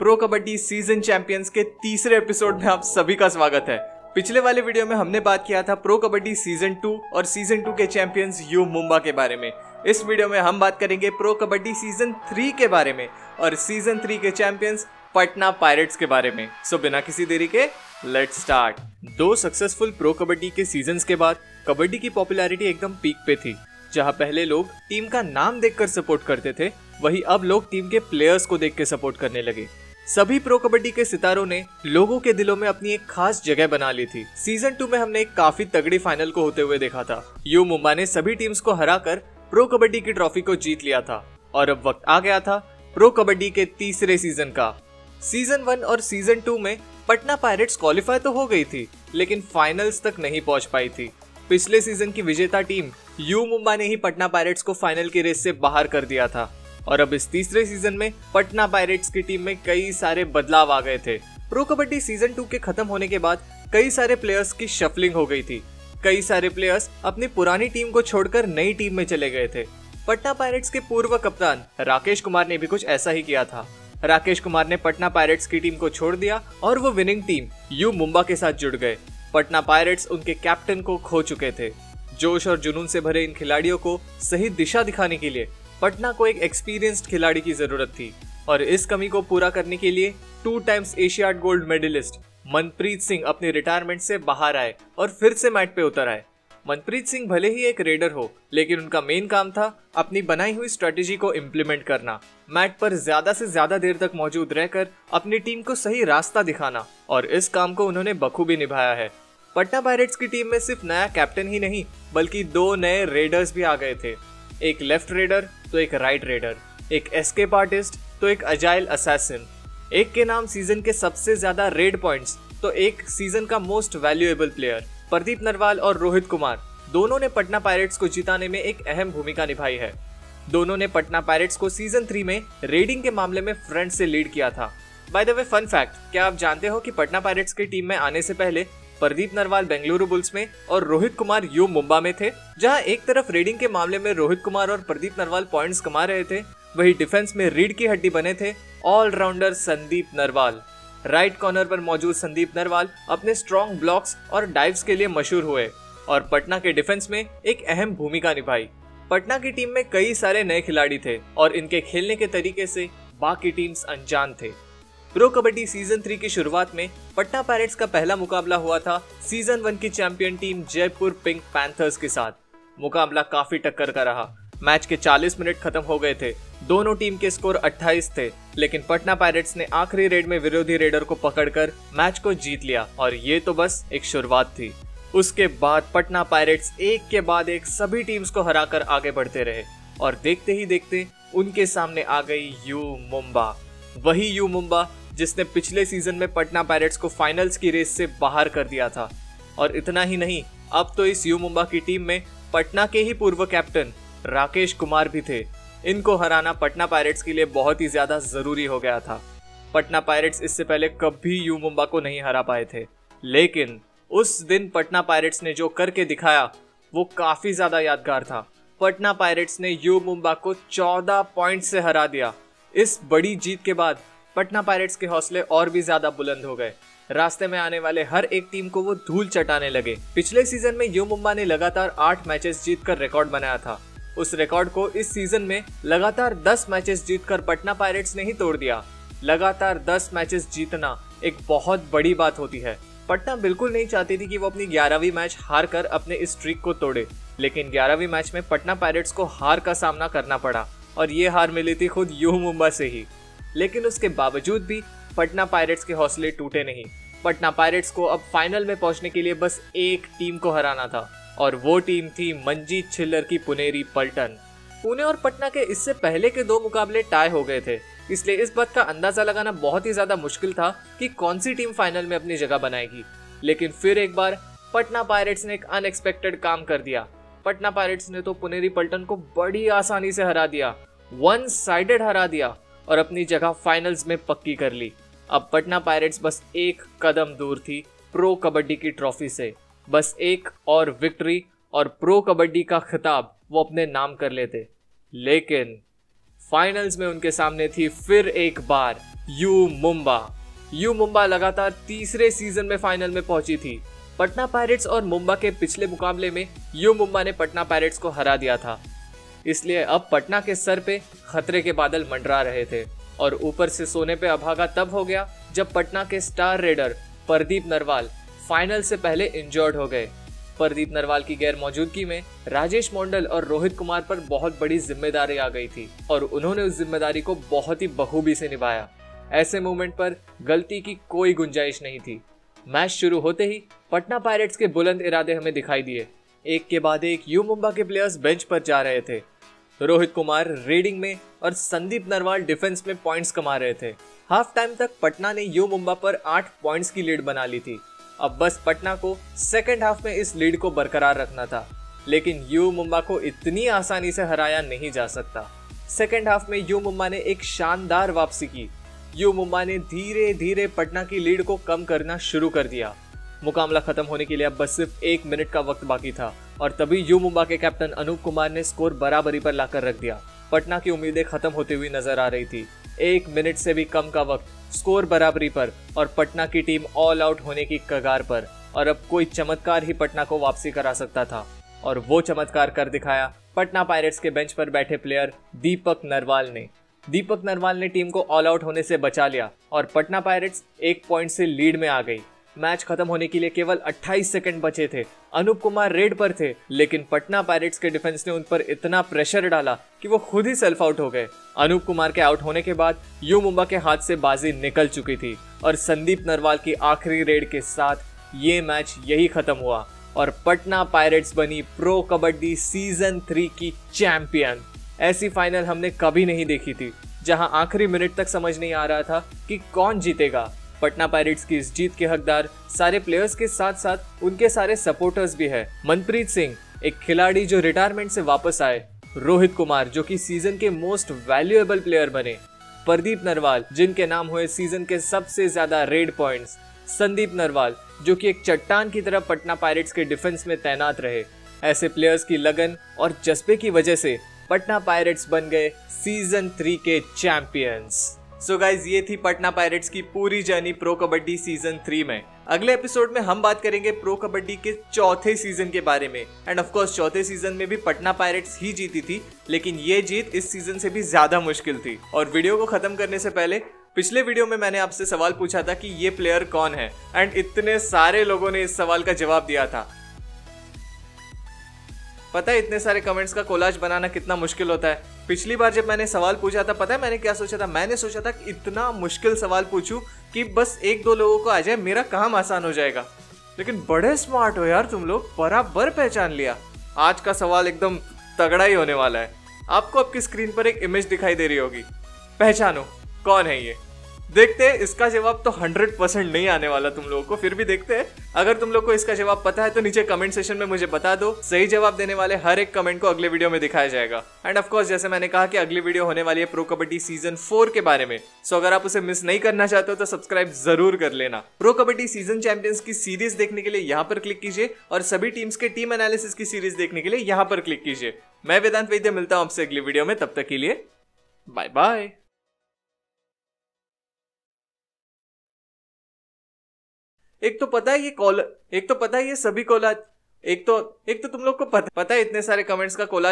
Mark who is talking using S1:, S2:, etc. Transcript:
S1: Pro kabaddi season champions के तीसरे episode में आप सभी का स्वागत है। पिछले वाले वीडियो में हमने बात किया था प्रो कबड्डी सीजन 2 और सीजन 2 के चैंपियंस यू मुंबा के बारे में। इस वीडियो में हम बात करेंगे प्रो कबड्डी सीजन 3 के बारे में और सीजन 3 के चैंपियंस पटना पायरेट्स के बारे में। सो बिना किसी देरी के let's start. 2 successful pro kabaddi के सीजन्स के बाद कबड्डी की पॉपुलैरिटी एकदम पीक पे थी। जहां पहले लोग टीम का नाम देखकर सपोर्ट करते थे, वहीं अब लोग टीम के प्लेयर्स को देख के सपोर्ट करने लगे। सभी प्रो कबड्डी के सितारों ने लोगों के दिलों में अपनी एक खास जगह बना ली थी। सीजन 2 में हमने एक काफी तगड़ी फाइनल को होते हुए देखा था। यू मुंबा ने सभी टीम्स को हराकर प्रो कबड्डी की ट्रॉफी को जीत लिया था और अब वक्त आ गया था प्रो कबड्डी के तीसरे सीजन का। सीजन 1 और सीजन 2 में पटना पायरेट्स क्वालिफाई तो हो गई थी, लेकिन फाइनल्स तक नहीं पहुंच पाई थी। पिछले सीजन की विजेता टीम यू मुंबा ने ही पटना पायरेट्स को फाइनल की रेस से बाहर कर दिया था और अब इस तीसरे सीजन में पटना पायरेट्स की टीम में कई सारे बदलाव आ गए थे। प्रो कबड्डी सीजन 2 के खत्म होने के बाद कई सारे प्लेयर्स की शफलिंग हो गई थी। कई सारे प्लेयर्स अपनी पुरानी टीम को छोड़कर नई टीम में चले गए थे। पटना पायरेट्स के पूर्व कप्तान राकेश कुमार ने भी कुछ ऐसा ही किया था। राकेश कुमार ने पटना पायरेट्स की टीम को छोड़ दिया और वो विनिंग टीम यू मुंबा के साथ जुड़ गए। पटना पायरेट्स उनके कैप्टन को खो चुके थे। जोश और जुनून से भरे इन खिलाड़ियों को सही दिशा दिखाने के लिए पटना को एक एक्सपीरियंस्ड खिलाड़ी की जरूरत थी और इस कमी को पूरा करने के लिए 2 times Asiad gold medallist Manpreet Singh अपने रिटायरमेंट से बाहर आए और फिर से मैट पे उतर आए। मनप्रीत सिंह भले ही एक रेडर हो, लेकिन उनका मेन काम था अपनी बनाई हुई स्ट्रेटेजी को इम्प्लीमेंट करना, मैट पर ज्यादा से ज्यादा देर तक मौजूद रहकर अपनी टीम को सही रास्ता दिखाना, और इस काम को उन्होंने बखूबी निभाया है। पटना पायरेट्स की टीम में सिर्फ नया कैप्टन ही नहीं, बल्कि 2 नए रेडर्स भी आ गए थे। एक लेफ्ट रेडर तो एक राइट रेडर, एक एस्केप आर्टिस्ट तो एक अजाइल असैसिन। एक के नाम सीजन के सबसे ज्यादा रेड पॉइंट्स तो एक सीजन का most valuable player. Pradeep Narwal और रोहित कुमार दोनों ने पटना पायरेट्स को जिताने में एक अहम भूमिका निभाई है। दोनों ने पटना पायरेट्स को सीजन 3 में रेडिंग के मामले में फ्रंट से लीड किया था। By the way fun fact, क्या आप जानते हो कि पटना पायरेट्स की टीम में आने से पहले प्रदीप नरवाल बेंगलुरु बुल्स में और रोहित कुमार यू मुंबा में थे। जहां एक तरफ रेडिंग के मामले में रोहित कुमार और प्रदीप नरवाल पॉइंट्स कमा रहे थे, वहीं डिफेंस में रीढ़ की हड्डी बने थे allrounder Sandeep Narwal. Right corner पर मौजूद संदीप नरवाल अपने स्ट्रॉन्ग ब्लॉक्स और डाइव्स के लिए मशहूर हुए और पटना के डिफेंस में एक अहम भूमिका निभाई। पटना की टीम में कई सारे नए खिलाड़ी थे और इनके खेलने के तरीके से बाकी टीम्स अनजान थे। प्रो कबड्डी सीजन 3 की शुरुआत में पटना पायरेट्स का पहला मुकाबला हुआ था सीजन 1 की champion team Jaipur pink panthers के साथ। मुकाबला काफी टक्कर का रहा। मैच के 40 मिनट खत्म हो गए थे। दोनों टीम के स्कोर 28 थे, लेकिन पटना पायरेट्स ने आखिरी रेड में विरोधी रेडर को पकड़कर मैच को जीत लिया और ये तो बस एक शुरुआत थी। उसके बाद पटना पायरेट्स एक के बाद एक सभी टीम्स को हराकर आगे बढ़ते रहे और देखते ही देखते उनके सामने आ गई यू मुंबा। वही यू मुंबा जिसने पिछले सीजन में पटना पायरेट्स को फाइनल्स की रेस से बाहर कर दिया था। और इतना ही नहीं, अब तो इस यू मुंबा की टीम में पटना के ही पूर्व कैप्टन राकेश कुमार भी थे। इनको हराना पटना पायरेट्स के लिए बहुत ही ज्यादा जरूरी हो गया था। पटना पायरेट्स इससे पहले कभी यू मुंबा को नहीं हरा पाए थे, लेकिन उस दिन पटना पायरेट्स ने जो करके दिखाया वो काफी ज्यादा यादगार था। पटना पायरेट्स ने यू मुंबा को 14 पॉइंट से हरा दिया। इस बड़ी जीत के बाद पटना पायरेट्स के हौसले और भी ज्यादा बुलंद हो गए। रास्ते में आने वाले हर एक टीम को वो धूल चटाने लगे। पिछले सीजन में यू मुंबा ने लगातार 8 मैचेस जीतकर रिकॉर्ड बनाया था। उस रिकॉर्ड को इस सीजन में लगातार 10 मैचेस जीतकर पटना पायरेट्स ने ही तोड़ दिया। लगातार 10 मैचेस जीतना एक बहुत बड़ी बात होती है। पटना बिल्कुल नहीं चाहती थी कि वो अपनी 11वीं मैच हार कर अपने इस स्ट्रीक को तोड़े, लेकिन 11वीं मैच में पटना पायरेट्स को हार का सामना करना पड़ा और ये हार मिली थी खुद यू मुंबा से ही। लेकिन उसके बावजूद भी पटना पायरेट्स के हौसले टूटे नहीं। पटना पायरेट्स को अब फाइनल में पहुंचने के लिए बस एक टीम को हराना था और वो टीम थी मंजीत छिल्लर की पुनेरी पलटन। पुणे और पटना के इससे पहले के 2 मुकाबले टाई हो गए थे, इसलिए इस बात का अंदाजा लगाना बहुत ही ज्यादा मुश्किल था कि कौन सी टीम फाइनल में अपनी जगह बनाएगी। लेकिन फिर एक बार पटना पायरेट्स ने एक अनएक्सपेक्टेड काम कर दिया। पटना पायरेट्स ने तो पुनेरी पलटन को बड़ी आसानी से हरा दिया, 1 साइडेड हरा दिया और अपनी जगह फाइनल्स में पक्की कर ली। अब पटना पायरेट्स बस एक कदम दूर थी प्रो कबड्डी की ट्रॉफी से। बस एक और विक्ट्री और प्रो कबड्डी का खिताब वो अपने नाम कर लेते। लेकिन फाइनल्स में उनके सामने थी फिर एक बार यू मुंबा लगातार तीसरे सीजन में फाइनल में पहुंची थी। पटना पायरेट्स और मुंबा के पिछले मुकाबले में यू मुंबा ने पटना पायरेट्स को हरा दिया था, इसलिए अब पटना के सर पे खतरे के बादल मंडरा रहे थे और ऊपर से सोने पे अभागा तब हो गया जब पटना के star raider Pradeep Narwal final से पहले इंजर्ड हो गए। प्रदीप नरवाल की गैर मौजूदगी में राजेश मंडल और रोहित कुमार पर बहुत बड़ी जिम्मेदारी आ गई थी और उन्होंने उस जिम्मेदारी को बहुत ही बखूबी से निभाया। ऐसे मोमेंट पर गलती की कोई गुंजाइश नहीं थी। मैच शुरू होते ही पटना पायरेट्स के बुलंद इरादे हमें दिखाई दिए। एक के बाद एक यू मुंबा के प्लेयर्स बेंच पर जा रहे थे। रोहित कुमार रेडिंग में और संदीप नरवाल डिफेंस में पॉइंट्स कमा रहे थे। हाफ टाइम तक पटना ने यू मुंबा पर 8 पॉइंट्स की लीड बना ली थी। अब बस पटना को सेकेंड हाफ में इस लीड को बरकरार रखना था, लेकिन यू मुंबा को इतनी आसानी से हराया नहीं जा सकता। सेकेंड हाफ में यू मुंबा ने एक शानदार वापसी की। यू मुंबा ने धीरे धीरे पटना की लीड को कम करना शुरू कर दिया। मुकाबला खत्म होने के लिए अब बस सिर्फ 1 मिनट का वक्त बाकी था और तभी यू मुंबा के कैप्टन अनूप कुमार ने स्कोर बराबरी पर लाकर रख दिया। पटना की उम्मीदें खत्म होती हुई नजर आ रही थी। 1 मिनट से भी कम का वक्त, स्कोर बराबरी पर और पटना की टीम ऑल आउट होने की कगार पर। और अब कोई चमत्कार ही पटना को वापसी करा सकता था और वो चमत्कार कर दिखाया पटना पायरेट्स के बेंच पर बैठे प्लेयर दीपक नरवाल ने टीम को ऑल आउट होने से बचा लिया और पटना पायरेट्स 1 पॉइंट से लीड में आ गई। मैच खत्म होने के लिए केवल 28 सेकंड बचे थे। अनूप कुमार रेड पर थे, लेकिन पटना पायरेट्स के डिफेंस ने उन पर इतना प्रेशर डाला कि वो खुद ही सेल्फ आउट हो गए। अनूप कुमार के आउट होने के बाद यू मुंबा के हाथ से बाजी निकल चुकी थी और संदीप नरवाल की आखिरी रेड के साथ ये मैच यही खत्म हुआ और पटना पायरेट्स बनी प्रो कबड्डी सीजन 3 की चैंपियन। ऐसी फाइनल हमने कभी नहीं देखी थी, जहां आखिरी मिनट तक समझ नहीं आ रहा था कि कौन जीतेगा। पटना पायरेट्स की इस जीत के हकदार सारे प्लेयर्स के साथ साथ उनके सारे सपोर्टर्स भी है। मनप्रीत सिंह, एक खिलाड़ी जो रिटायरमेंट से वापस आए, रोहित कुमार जो कि सीजन के मोस्ट वैल्यूएबल प्लेयर बने, प्रदीप नरवाल जिनके नाम हुए सीजन के सबसे ज्यादा रेड पॉइंट्स, संदीप नरवाल जो कि एक चट्टान की तरह पटना पायरेट्स के डिफेंस में तैनात रहे। ऐसे प्लेयर्स की लगन और जज्बे की वजह से पटना पायरेट्स बन गए सीजन 3 के चैंपियंस। सो गाइज, ये थी पटना पायरेट्स की पूरी जर्नी प्रो कबड्डी सीजन 3 में। अगले एपिसोड में हम बात करेंगे प्रो कबड्डी के चौथे सीजन के बारे में। एंड ऑफ कोर्स चौथे सीजन में भी पटना पायरेट्स ही जीती थी, लेकिन ये जीत इस सीजन से भी ज्यादा मुश्किल थी। और वीडियो को खत्म करने से पहले पिछले वीडियो में मैंने आपसे सवाल पूछा था कि ये प्लेयर कौन है, एंड इतने सारे लोगों ने इस सवाल का जवाब दिया था। पता है इतने सारे कमेंट्स का कोलाज बनाना कितना मुश्किल होता है। पिछली बार जब मैंने सवाल पूछा था, पता है मैंने क्या सोचा था? मैंने सोचा था कि इतना मुश्किल सवाल पूछूं कि बस 1-2 लोगों को आ जाए, मेरा काम आसान हो जाएगा। लेकिन बड़े स्मार्ट हो यार तुम लोग, बराबर पहचान लिया। आज का सवाल एकदम तगड़ा ही होने वाला है। आपको आपकी स्क्रीन पर एक इमेज दिखाई दे रही होगी, पहचानो कौन है ये। देखते हैं, इसका जवाब तो 100% नहीं आने वाला तुम लोगों को, फिर भी देखते हैं। अगर तुम लोग को इसका जवाब पता है तो नीचे कमेंट सेक्शन में मुझे बता दो। सही जवाब देने वाले हर एक कमेंट को अगले वीडियो में दिखाया जाएगा। एंड ऑफ कोर्स जैसे मैंने कहा कि अगली वीडियो होने वाली है प्रो कबड्डी सीजन 4 के बारे में। सो अगर आप उसे मिस नहीं करना चाहते हो तो सब्सक्राइब जरूर कर लेना। प्रो कबड्डी सीजन चैंपियंस की सीरीज देखने के लिए यहाँ पर क्लिक कीजिए और सभी टीम्स के टीम एनालिसिस की सीरीज देखने के लिए यहाँ पर क्लिक कीजिए। मैं वेदांत वैद्य मिलता हूँ आपसे अगली वीडियो में, तब तक के लिए बाय बाय। एक तो पता है ये सभी कोलाज, एक तो तुम लोग को पता है इतने सारे कमेंट्स का कोलाज